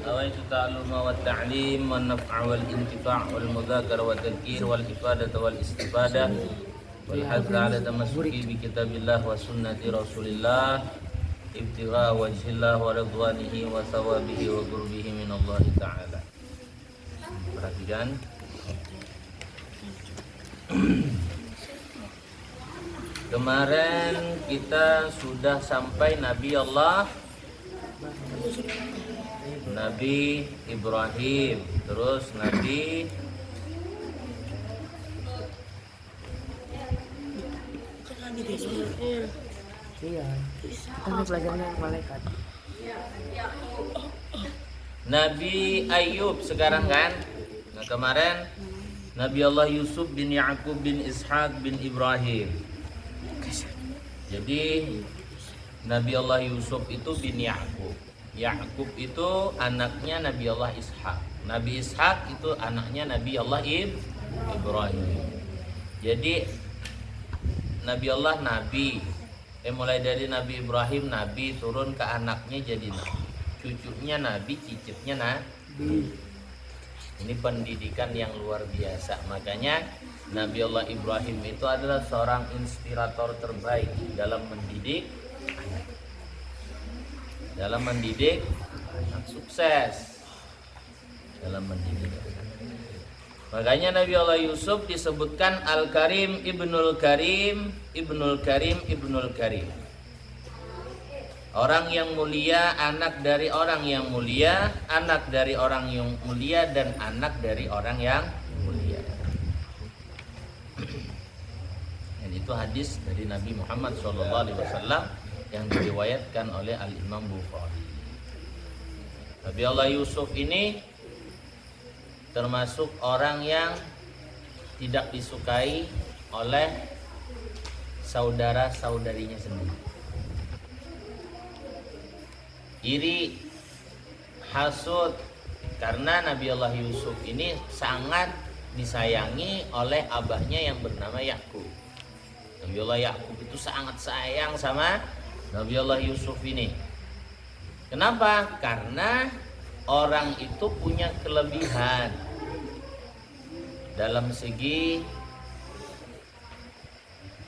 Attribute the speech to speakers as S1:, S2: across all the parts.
S1: awaitu ta'alluma wa ta'lim wa naf'a wal intifa' wal mudhakara wa tadhkir wal ifadata wal istifadah wal hadza ala tamassuki bi kitabillah wa sunnati rasulillah ibtigha wajhillah wa ridwanihi wa thawabihi wa qurbihi min Allah ta'ala. Perhatikan. Kemarin kita sudah sampai Nabi Ibrahim, terus Nabi Nabi Ayub sekarang kan. Nah kemarin Nabi Allah Yusuf bin Ya'qub bin Ishaq bin Ibrahim. Jadi Nabi Allah Yusuf itu bin Ya'qub. Ya'qub itu anaknya Nabi Allah Ishaq. Nabi Ishaq itu anaknya Nabi Allah Ibrahim. Jadi Nabi Allah Nabi. Mulai dari Nabi Ibrahim Nabi, turun ke anaknya jadi Nabi. Cucunya Nabi, cicitnya Nabi. Ini pendidikan yang luar biasa. Makanya Nabi Allah Ibrahim itu adalah seorang inspirator terbaik dalam mendidik anak sukses dalam mendidik. Makanya Nabi Allah Yusuf disebutkan Al-Karim Ibnul Karim Ibnul Karim Ibnul Karim. Orang yang mulia, anak dari orang yang mulia, anak dari orang yang mulia, dan anak dari orang yang mulia. Dan itu hadis dari Nabi Muhammad SAW yang diriwayatkan oleh Al-Imam Bukhari. Nabi Allah Yusuf ini termasuk orang yang tidak disukai oleh saudara-saudarinya sendiri. Iri, hasud, karena Nabi Allah Yusuf ini sangat disayangi oleh abahnya yang bernama Yakub. Nabi Allah Yakub itu sangat sayang sama Nabi Allah Yusuf ini. Kenapa? Karena orang itu punya kelebihan dalam segi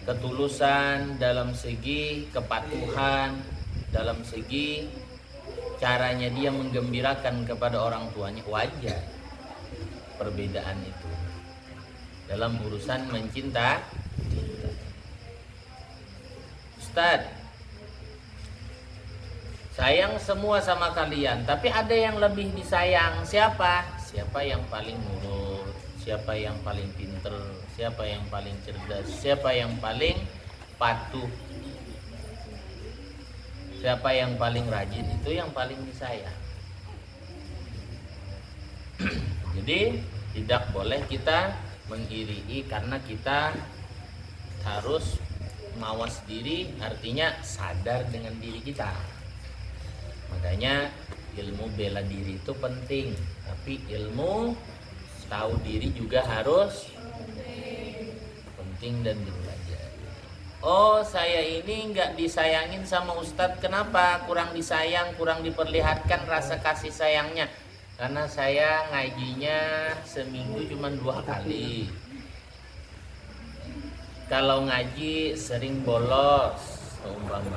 S1: ketulusan, dalam segi kepatuhan, dalam segi caranya dia menggembirakan kepada orang tuanya. Wajar perbedaan itu dalam urusan mencinta. Ustaz, sayang semua sama kalian, tapi ada yang lebih disayang. Siapa? Siapa yang paling nurut, siapa yang paling pinter, siapa yang paling cerdas, siapa yang paling patuh, siapa yang paling rajin, itu yang paling disayang. Jadi tidak boleh kita mengiri karena kita harus mawas diri, artinya sadar dengan diri kita. Makanya ilmu bela diri itu penting, tapi ilmu tahu diri juga harus penting dan dipelajari. Oh, saya ini nggak disayangin sama Ustadz. Kenapa? Kurang disayang, kurang diperlihatkan rasa kasih sayangnya. Karena saya ngajinya seminggu cuma 2 kali. Kalau ngaji sering bolos, umpama.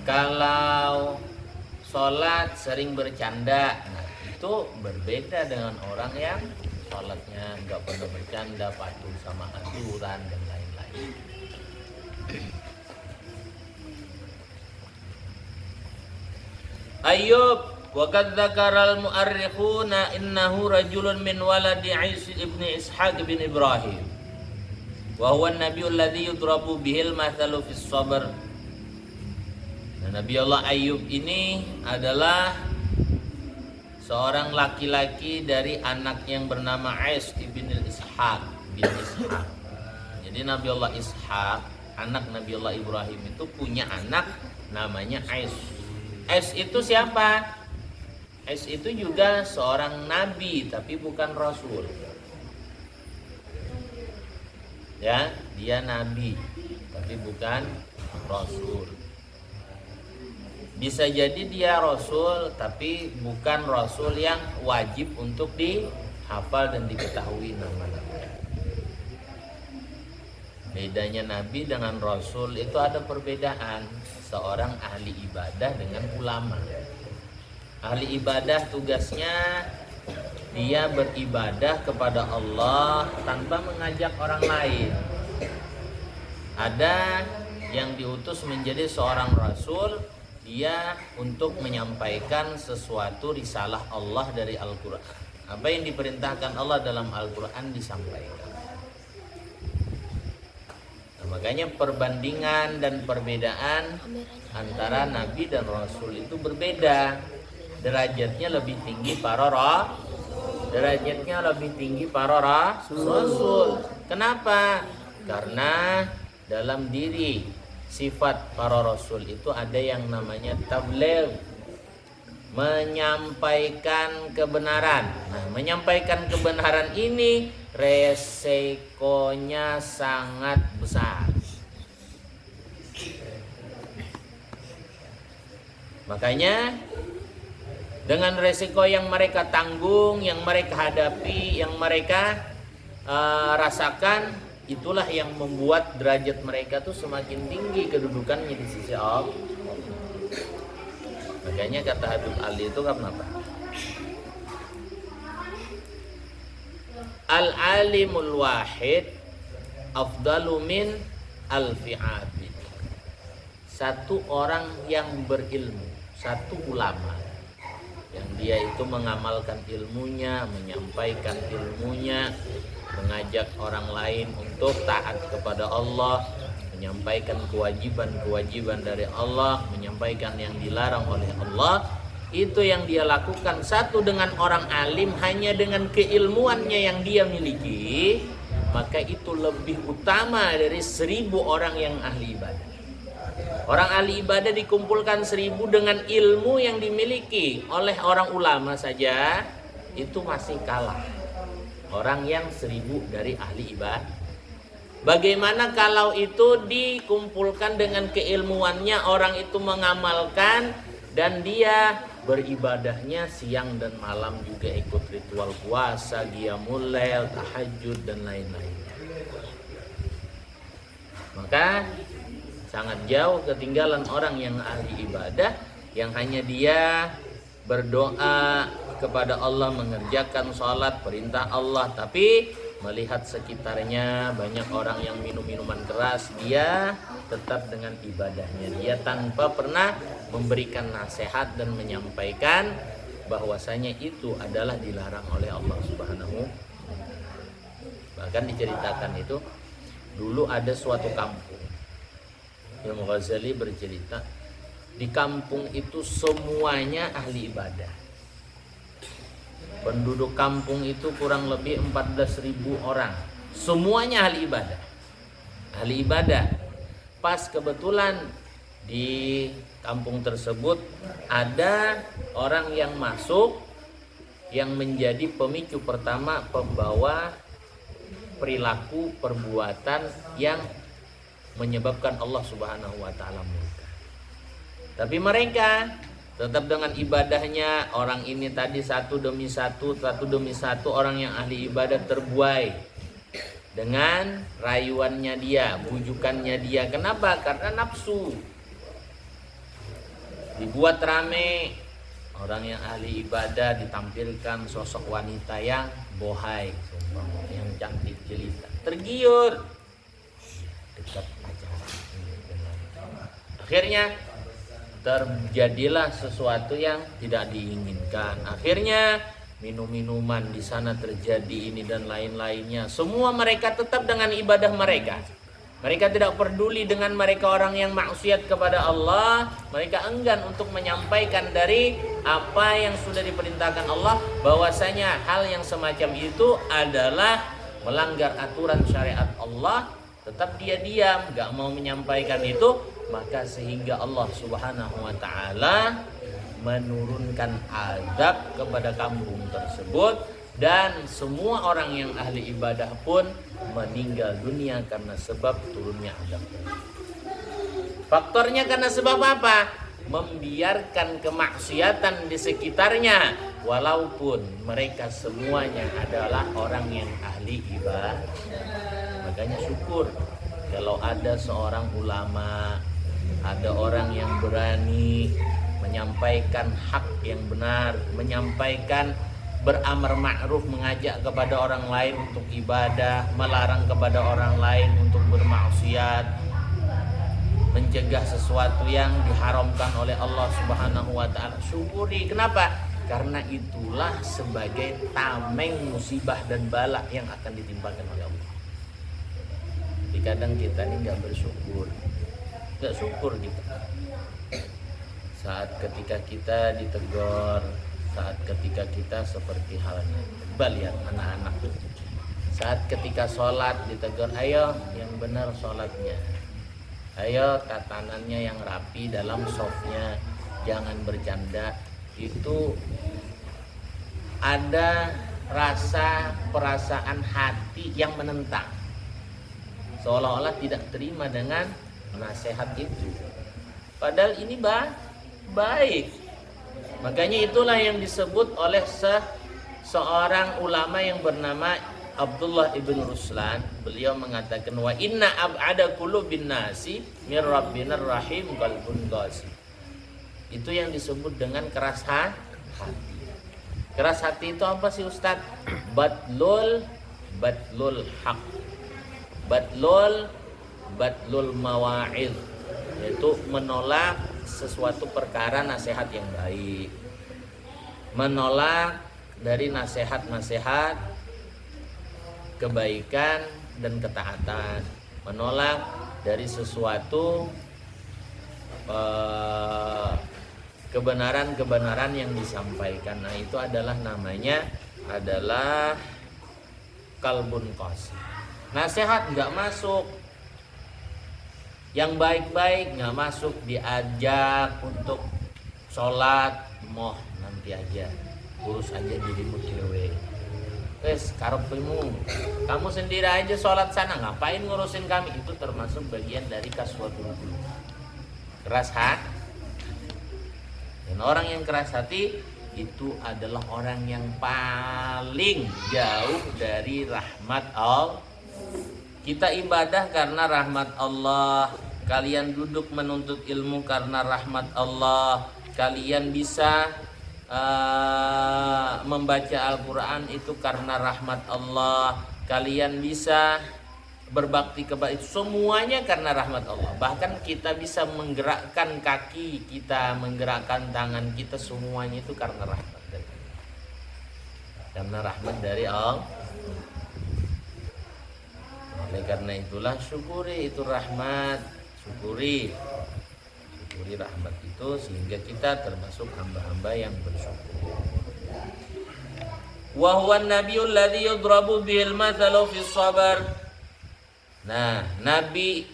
S1: Kalau sholat sering bercanda. Nah, itu berbeda dengan orang yang sholatnya nggak pernah bercanda, patuh sama aturan dan lain-lain. Ayub wa qad dzakara al-mu'arrikhuna innahu rajulun min waladi ibn Ishaq bin Ibrahim wa huwa an-nabiyyu alladhi yudrabu bihil mathalu fis sabr. Nabi Allah Ayub ini adalah seorang laki-laki dari anak yang bernama Ais ibn Ishaq bin Ishaq. Jadi Nabi Allah Ishaq, anak Nabi Allah Ibrahim itu punya anak namanya Ais. Ais itu siapa? Ais itu juga seorang nabi tapi bukan rasul. Ya, dia nabi tapi bukan rasul. Bisa jadi dia rasul tapi bukan rasul yang wajib untuk dihafal dan diketahui namanya. Bedanya nabi dengan rasul itu ada perbedaan. Seorang ahli ibadah dengan ulama. Ahli ibadah tugasnya dia beribadah kepada Allah tanpa mengajak orang lain. Ada yang diutus menjadi seorang rasul, dia untuk menyampaikan sesuatu risalah Allah dari Al-Quran. Apa yang diperintahkan Allah dalam Al-Quran disampaikan. Makanya perbandingan dan perbedaan antara nabi dan rasul itu berbeda. Derajatnya lebih tinggi para rasul. Kenapa? Karena dalam diri sifat para rasul itu ada yang namanya tabligh, menyampaikan kebenaran. Nah, menyampaikan kebenaran ini resikonya sangat besar. Makanya dengan resiko yang mereka tanggung, yang mereka hadapi, yang mereka rasakan, itulah yang membuat derajat mereka tuh semakin tinggi kedudukannya di sisi Allah. Makanya kata Habib Ali itu kenapa? Al-alimul wahid afdalu min alfi abid. Satu orang yang berilmu, satu ulama yang dia itu mengamalkan ilmunya, menyampaikan ilmunya, mengajak orang lain untuk taat kepada Allah, menyampaikan kewajiban-kewajiban dari Allah, menyampaikan yang dilarang oleh Allah. Itu yang dia lakukan satu dengan orang alim hanya dengan keilmuannya yang dia miliki, maka itu lebih utama dari 1000 orang yang ahli ibadah. Orang ahli ibadah dikumpulkan 1000 dengan ilmu yang dimiliki oleh orang ulama saja, itu masih kalah orang yang 1000 dari ahli ibadah. Bagaimana kalau itu dikumpulkan dengan keilmuannya, orang itu mengamalkan dan dia beribadahnya siang dan malam juga ikut ritual puasa, qiyamul lail, tahajud dan lain-lain. Maka sangat jauh ketinggalan orang yang ahli ibadah yang hanya dia berdoa kepada Allah, mengerjakan sholat perintah Allah, tapi melihat sekitarnya banyak orang yang minum minuman keras, dia tetap dengan ibadahnya. Dia tanpa pernah memberikan nasihat dan menyampaikan bahwasanya itu adalah dilarang oleh Allah Subhanahu. Bahkan diceritakan itu dulu ada suatu kampung. Imam Ghazali bercerita di kampung itu semuanya ahli ibadah. Penduduk kampung itu kurang lebih 14.000 orang. Semuanya ahli ibadah. Ahli ibadah. Pas kebetulan di kampung tersebut ada orang yang masuk yang menjadi pemicu pertama, pembawa perilaku perbuatan yang menyebabkan Allah Subhanahu wa taala murka. Tapi mereka tetap dengan ibadahnya. Orang ini tadi satu demi satu orang yang ahli ibadah terbuai dengan rayuannya dia, bujukannya dia. Kenapa? Karena nafsu. Dibuat rame. Orang yang ahli ibadah ditampilkan sosok wanita yang bohai, yang cantik jelita, tergiur, dekat pacaran. Akhirnya terjadilah sesuatu yang tidak diinginkan. Akhirnya minum-minuman di sana terjadi, ini dan lain-lainnya. Semua mereka tetap dengan ibadah mereka. Mereka tidak peduli dengan mereka orang yang maksiat kepada Allah. Mereka enggan untuk menyampaikan dari apa yang sudah diperintahkan Allah, bahwasanya hal yang semacam itu adalah melanggar aturan syariat Allah. Tetap dia diam, gak mau menyampaikan itu. Maka sehingga Allah Subhanahu wa ta'ala menurunkan azab kepada kampung tersebut, dan semua orang yang ahli ibadah pun meninggal dunia karena sebab turunnya azab. Faktornya karena sebab apa? membiarkan kemaksiatan di sekitarnya, walaupun mereka semuanya adalah orang yang ahli ibadah. Makanya syukur kalau ada seorang ulama, ada orang yang berani menyampaikan hak yang benar, menyampaikan beramar ma'ruf, mengajak kepada orang lain untuk ibadah, melarang kepada orang lain untuk bermaksiat, mencegah sesuatu yang diharamkan oleh Allah Subhanahu wa taala. Syukuri. Kenapa? Karena itulah sebagai tameng musibah dan bala yang akan ditimpakan oleh Allah. Jadi kadang kita ini nggak bersyukur, nggak syukur kita. Saat ketika kita ditegur, saat ketika kita seperti halnya, coba lihat anak-anak. Saat ketika sholat ditegur, ayo yang benar sholatnya, ayo tatanannya yang rapi dalam softnya, jangan bercanda. Itu ada perasaan hati yang menentang, seolah-olah tidak terima dengan nasihat itu. Padahal ini baik. Makanya itulah yang disebut oleh seorang ulama yang bernama Abdullah ibn Ruslan. Beliau mengatakan, wa inna ab'ada qulubin nasi mir rabbinar rahim qalbun qasi. Itu yang disebut dengan keras hati. Keras hati itu apa sih Ustaz? Batlul haq, batlul mawa'id, yaitu menolak sesuatu perkara nasihat yang baik, menolak dari nasihat-nasihat kebaikan dan ketaatan, menolak dari sesuatu kebenaran-kebenaran yang disampaikan. Nah, itu adalah namanya adalah kalbun qasi. Nasihat nggak masuk, yang baik-baik nggak masuk, diajak untuk sholat, moh nanti aja, urus aja dirimu dewe. Wes karepimu, kamu sendiri aja sholat sana, ngapain ngurusin kami? Itu termasuk bagian dari kaswatul qulub, keras hati. Dan orang yang keras hati itu adalah orang yang paling jauh dari rahmat Allah. Kita ibadah karena rahmat Allah. Kalian duduk menuntut ilmu karena rahmat Allah. Kalian bisa membaca Al-Quran itu karena rahmat Allah. Kalian bisa berbakti kepada itu semuanya karena rahmat Allah. Bahkan kita bisa menggerakkan kaki kita, menggerakkan tangan kita, semuanya itu karena rahmat dari Allah. Karena rahmat dari Allah. Oleh karena itulah syukuri itu rahmat, syukuri rahmat itu, sehingga kita termasuk hamba-hamba yang bersyukur. Wa huwa an-nabiyyu alladhi yudrabu bihil mathalu fis sabar. Nah, Nabi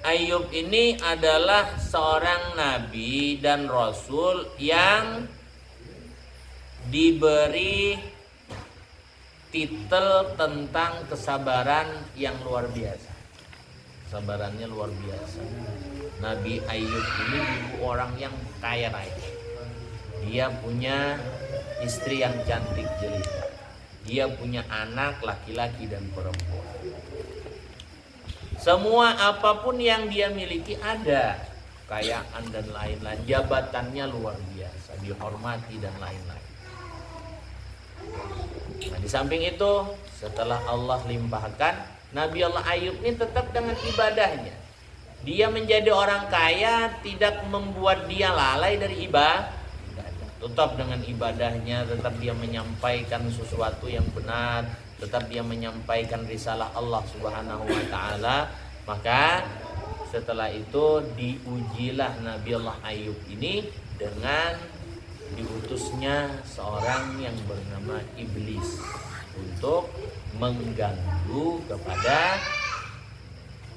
S1: Ayub ini adalah seorang nabi dan rasul yang diberi titel tentang kesabaran yang luar biasa. Kesabarannya luar biasa. Nabi Ayub ini dulu orang yang kaya raya. Dia punya istri yang cantik jelita. Dia punya anak laki-laki dan perempuan. Semua apapun yang dia miliki ada, kekayaan dan lain-lain, jabatannya luar biasa, dihormati dan lain-lain. Nah, di samping itu, setelah Allah limpahkan, Nabi Allah Ayub ini tetap dengan ibadahnya. Dia menjadi orang kaya tidak membuat dia lalai dari ibadah. Tetap dengan ibadahnya, tetap dia menyampaikan sesuatu yang benar, tetap dia menyampaikan risalah Allah Subhanahu wa taala. Maka setelah itu diujilah Nabi Allah Ayub ini dengan diutusnya seorang yang bernama Iblis untuk mengganggu kepada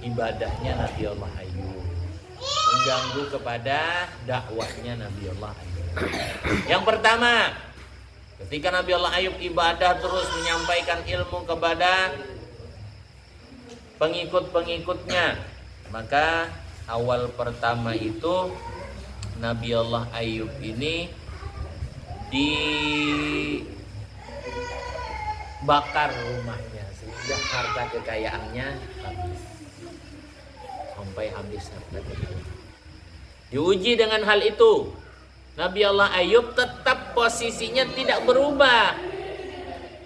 S1: ibadahnya Nabi Allah Ayub, mengganggu kepada dakwahnya Nabi Allah Ayub. Yang pertama, ketika Nabi Allah Ayub ibadah terus menyampaikan ilmu kepada pengikut-pengikutnya, maka awal pertama itu Nabi Allah Ayub ini dibakar rumahnya sehingga harta kekayaannya habis. Sampai habis harta kekayaan. Diuji dengan hal itu. Nabi Allah Ayub tetap posisinya tidak berubah.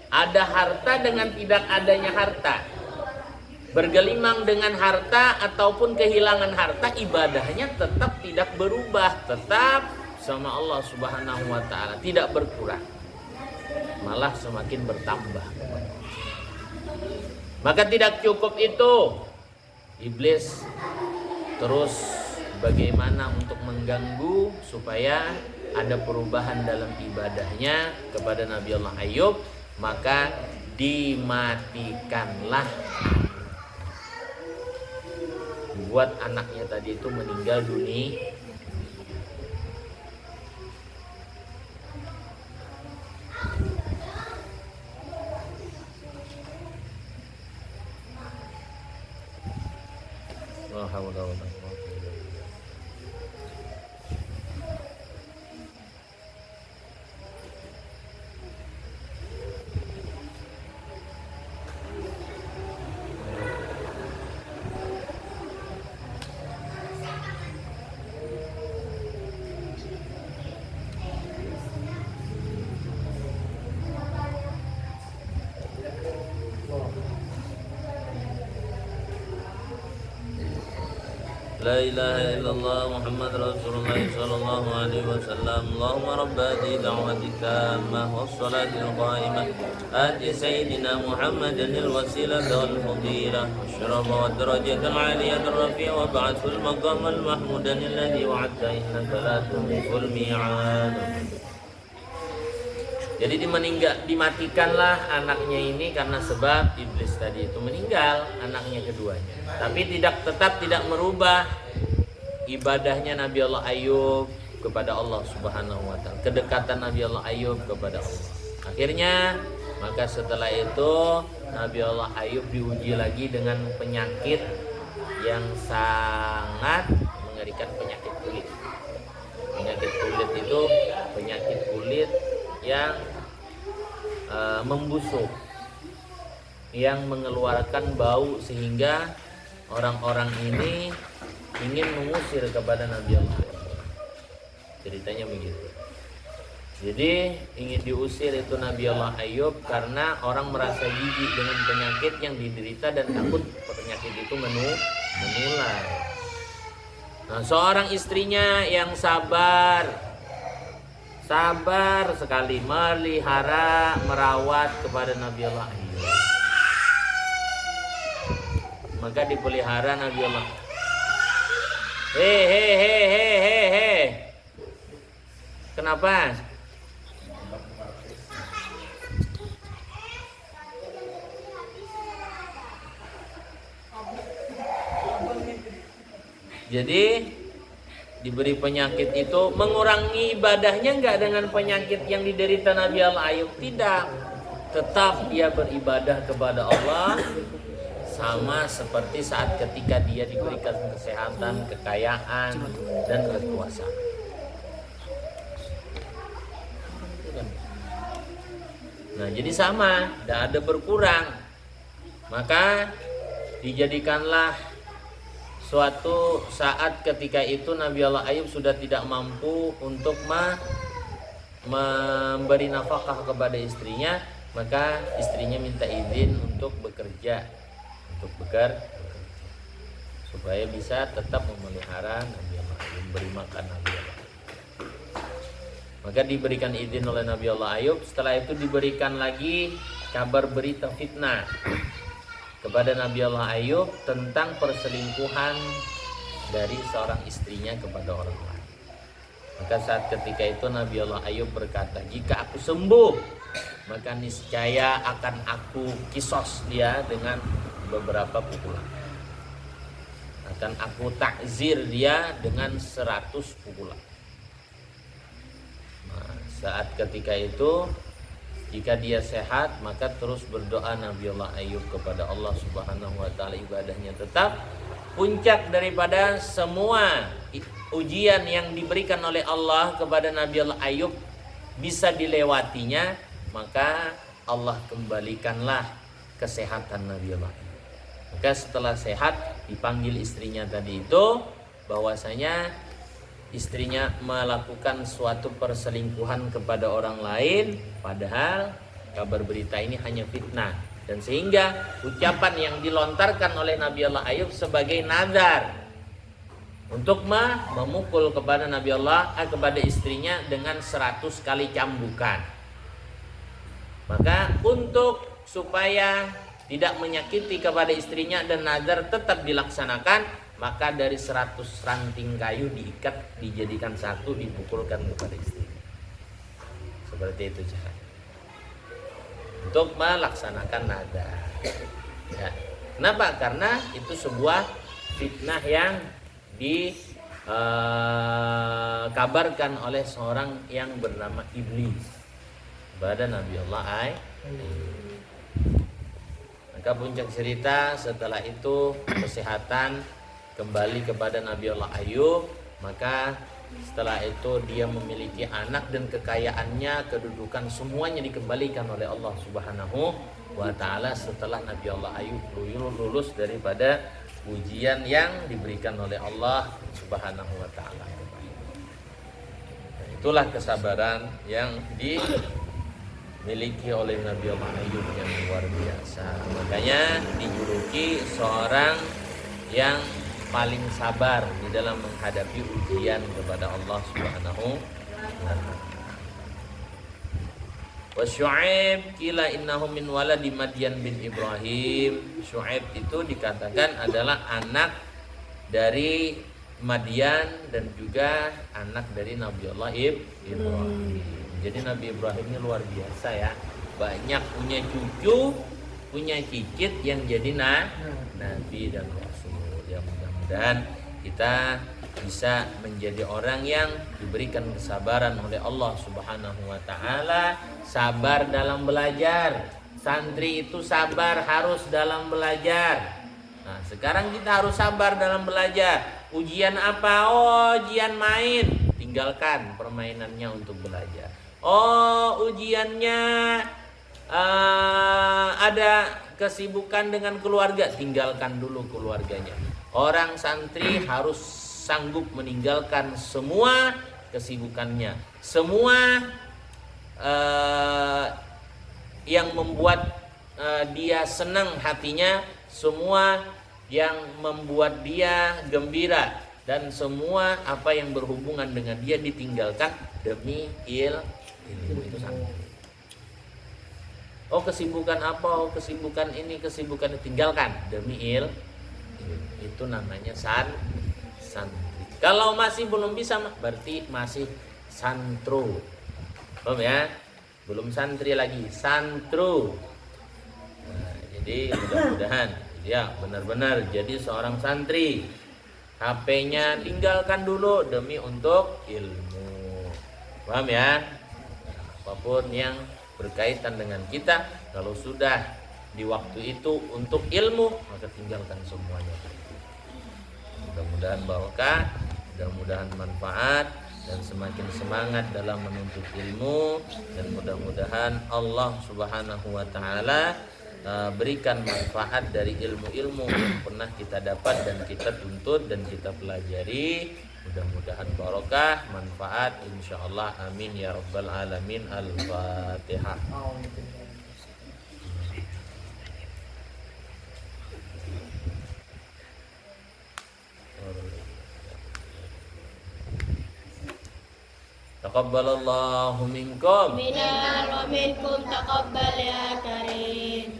S1: Ada harta dengan tidak adanya harta. Bergelimang dengan harta ataupun kehilangan harta, ibadahnya tetap tidak berubah. Tetap sama Allah Subhanahu wa ta'ala, tidak berkurang. Malah semakin bertambah. Maka tidak cukup itu. Iblis terus bagaimana untuk mengganggu supaya ada perubahan dalam ibadahnya kepada Nabi Allah Ayub, maka dimatikanlah, buat anaknya tadi itu meninggal dunia. La ilaha illallah Muhammad Rasulullah sallallahu alaihi wasallam. Allahumma rabb hadhihi da'wati tammah wassalatil qa'imah ati sayyidina Muhammadan al-wasilata wal fadilah wasyarafa wad darajatal 'aliyatar rafi'ah wa ba'athul maqamal mahmudan alladhi wa'adta innaka la tukhliqul mi'ad. Jadi dimatikanlah anaknya ini karena sebab iblis tadi itu meninggal, anaknya keduanya. Tapi tetap tidak merubah ibadahnya Nabi Allah Ayub kepada Allah Subhanahu wa ta'ala, kedekatan Nabi Allah Ayub kepada Allah. Akhirnya maka setelah itu Nabi Allah Ayub diuji lagi dengan penyakit yang sangat mengerikan, penyakit kulit. Penyakit kulit itu penyakit kulit yang membusuk, yang mengeluarkan bau sehingga orang-orang ini ingin mengusir kepada Nabi Allah. Ceritanya begitu. Jadi ingin diusir itu Nabi Allah Ayub karena orang merasa jijik dengan penyakit yang diderita dan takut penyakit itu menular. Nah, seorang istrinya yang sabar sekali melihara, merawat kepada Nabi Allah Ayub. Maka dipelihara Nabi Allah. He. Kenapa? Jadi diberi penyakit itu mengurangi ibadahnya enggak dengan penyakit yang diderita Nabi Allah Ayub? Tidak. Tetap dia beribadah kepada Allah sama seperti saat ketika dia diberikan kesehatan, kekayaan, dan kekuasaan. Nah, jadi sama, tidak ada berkurang. Maka dijadikanlah suatu saat ketika itu Nabi Allah Ayub sudah tidak mampu untuk memberi nafkah kepada istrinya, maka istrinya minta izin untuk bekerja, supaya bisa tetap memelihara Nabi Allah Ayub, memberi makan Nabi Allah Ayub. Maka diberikan izin oleh Nabi Allah Ayub. Setelah itu diberikan lagi kabar berita fitnah kepada Nabi Allah Ayub tentang perselingkuhan dari seorang istrinya kepada orang lain. Maka saat ketika itu Nabi Allah Ayub berkata, jika aku sembuh, maka niscaya akan aku kisos dia dengan beberapa pukulan. Akan aku takzir dia dengan 100 pukulan. Nah, saat ketika itu jika dia sehat, maka terus berdoa Nabi Allah Ayub kepada Allah Subhanahu wa ta'ala, ibadahnya tetap. puncak daripada semua ujian yang diberikan oleh Allah kepada Nabi Allah Ayub bisa dilewatinya, maka Allah kembalikanlah kesehatan Nabi Allah. Maka setelah sehat dipanggil istrinya tadi itu, bahwasanya istrinya melakukan suatu perselingkuhan kepada orang lain, padahal kabar berita ini hanya fitnah. Dan sehingga ucapan yang dilontarkan oleh Nabi Allah Ayub sebagai nazar untuk memukul kepada Nabi Allah kepada istrinya dengan 100 kali cambukan. Maka untuk supaya tidak menyakiti kepada istrinya dan nazar tetap dilaksanakan, maka dari 100 ranting kayu diikat, dijadikan satu, dipukulkan kepada istri. Seperti itu cara untuk melaksanakan nazar. Ya. Kenapa? Karena itu sebuah fitnah yang dikabarkan oleh seorang yang bernama Iblis kepada Nabi Allah Ayub. Maka puncak cerita setelah itu kesehatan kembali kepada Nabi Allah Ayub. Maka setelah itu dia memiliki anak dan kekayaannya, kedudukan semuanya dikembalikan oleh Allah Subhanahu wa ta'ala setelah Nabi Allah Ayub lulus daripada ujian yang diberikan oleh Allah Subhanahu wa ta'ala. Itulah kesabaran yang dimiliki oleh Nabi Allah Ayub yang luar biasa. Makanya dijuluki seorang yang paling sabar di dalam menghadapi ujian kepada Allah Subhanahu wa ta'ala. Wa Syu'aib kila innahu min waladi Madyan bin Ibrahim. Syu'aib itu dikatakan adalah anak dari Madyan dan juga anak dari Nabi Allah Ibrahim. Jadi Nabi Ibrahim ini luar biasa ya. Banyak punya cucu, punya cicit yang jadi nabi dan rasul. Ya mudah-mudahan kita bisa menjadi orang yang diberikan kesabaran oleh Allah Subhanahu wa ta'ala. Sabar dalam belajar. Santri itu sabar harus dalam belajar. Nah, sekarang kita harus sabar dalam belajar. Ujian apa? Oh, ujian main. Tinggalkan permainannya untuk belajar. Oh, ujiannya ada kesibukan dengan keluarga. Tinggalkan dulu keluarganya. Orang santri harus sanggup meninggalkan semua kesibukannya, semua yang membuat dia senang hatinya, semua yang membuat dia gembira, dan semua apa yang berhubungan dengan dia ditinggalkan demi ilmu. Itu santri. Oh, kesibukan apa? Oh, kesibukan ini, kesibukan ditinggalkan demi ilmu. Itu namanya santri. Kalau masih belum bisa, berarti masih santro. Paham ya? Belum santri lagi, santro. Nah, jadi mudah-mudahan ya benar-benar jadi seorang santri. HP-nya tinggalkan dulu demi untuk ilmu. Paham ya? Nah, apapun yang berkaitan dengan kita, kalau sudah di waktu itu untuk ilmu, maka tinggalkan semuanya. Mudah-mudahan barokah, mudah-mudahan manfaat, dan semakin semangat dalam menuntut ilmu, dan mudah-mudahan Allah Subhanahu wa ta'ala berikan manfaat dari ilmu-ilmu yang pernah kita dapat dan kita tuntut dan kita pelajari. Mudah-mudahan barokah, manfaat, insyaallah. Amin ya rabbal alamin. Al-Fatihah. Taqabbalallahu minkum.
S2: Minna wa minkum taqabbal ya karim.